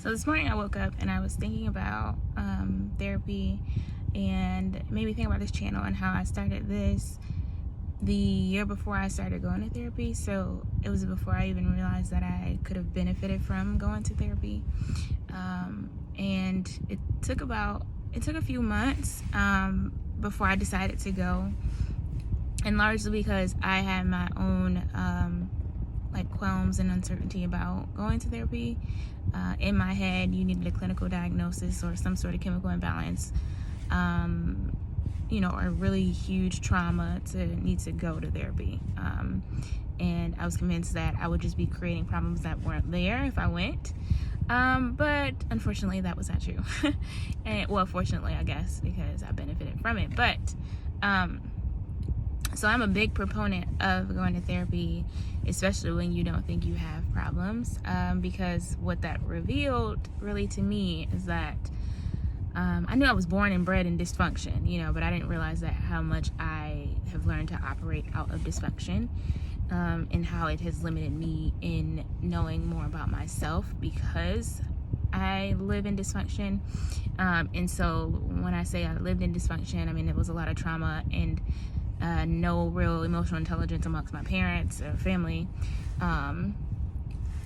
So this morning I woke up and I was thinking about therapy, and it made me think about this channel and how I started this the year before I started going to therapy. So it was before I even realized that I could have benefited from going to therapy. And it took a few months before I decided to go, and largely because I had my own qualms and uncertainty about going to therapy. In my head, you needed a clinical diagnosis or some sort of chemical imbalance, or a really huge trauma to need to go to therapy. And I was convinced that I would just be creating problems that weren't there if I went. But unfortunately, that was not true. Fortunately, I guess, because I benefited from it. But so I'm a big proponent of going to therapy, especially when you don't think you have problems, because what that revealed really to me is that I knew I was born and bred in dysfunction, but I didn't realize that how much I have learned to operate out of dysfunction, and how it has limited me in knowing more about myself because I live in dysfunction. And so when I say I lived in dysfunction, I mean there was a lot of trauma and no real emotional intelligence amongst my parents or family.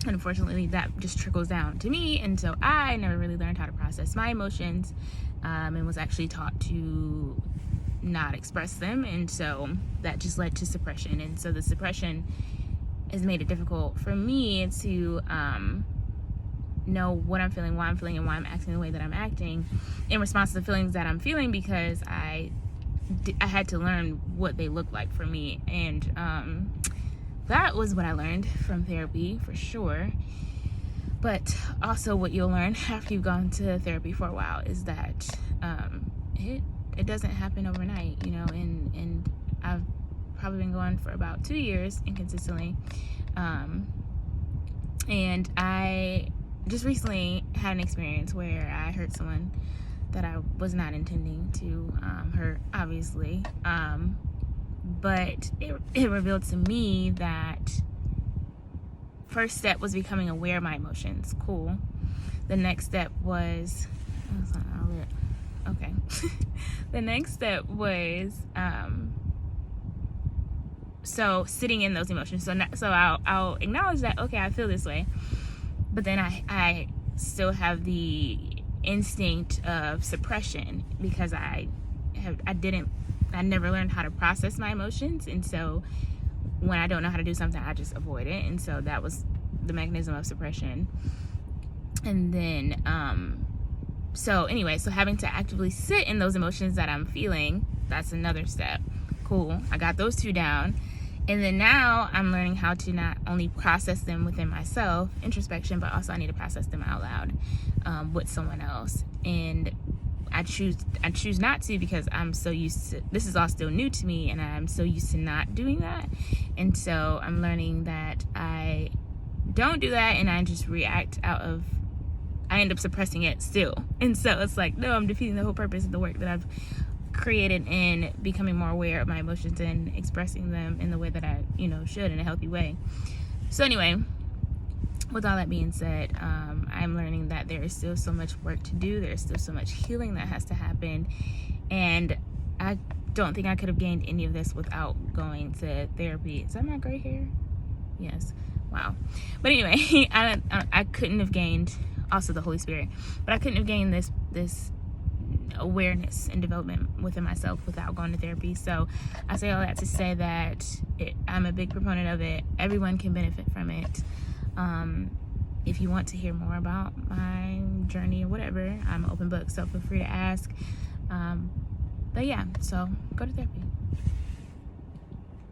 Unfortunately, that just trickles down to me, and so I never really learned how to process my emotions, and was actually taught to not express them, and so that just led to suppression. And so the suppression has made it difficult for me to know what I'm feeling, why I'm feeling, and why I'm acting the way that I'm acting in response to the feelings that I'm feeling, because I had to learn what they look like for me. And that was what I learned from therapy, for sure. But also what you'll learn after you've gone to therapy for a while is that it doesn't happen overnight, and I've probably been going for about 2 years inconsistently. And I just recently had an experience where I hurt someone that I was not intending to hurt, obviously. But it revealed to me that first step was becoming aware of my emotions. Cool. The next step was, okay. The next step was, so sitting in those emotions. So I'll acknowledge that, okay, I feel this way, but then I still have the instinct of suppression because I never learned how to process my emotions, and so when I don't know how to do something, I just avoid it. And so that was the mechanism of suppression. And then so having to actively sit in those emotions that I'm feeling, that's another step. Cool, I got those two down. And then now I'm learning how to not only process them within myself, introspection, but also I need to process them out loud with someone else. And I choose not to, because I'm so used to, this is all still new to me, and I'm so used to not doing that. And so I'm learning that I don't do that, and I just react I end up suppressing it still. And so it's like, no, I'm defeating the whole purpose of the work that I've created in becoming more aware of my emotions and expressing them in the way that I should, in a healthy way. So anyway, with all that being said, I'm learning that there is still so much work to do. There's still so much healing that has to happen, and I don't think I could have gained any of this without going to therapy. Is that my gray hair? Yes. Wow. But anyway, I couldn't have gained, also the Holy Spirit, but I couldn't have gained this awareness and development within myself without going to therapy. So I say all that to say that I'm a big proponent of it. Everyone can benefit from it. If you want to hear more about my journey or whatever, I'm an open book, so feel free to ask. But yeah, so go to therapy.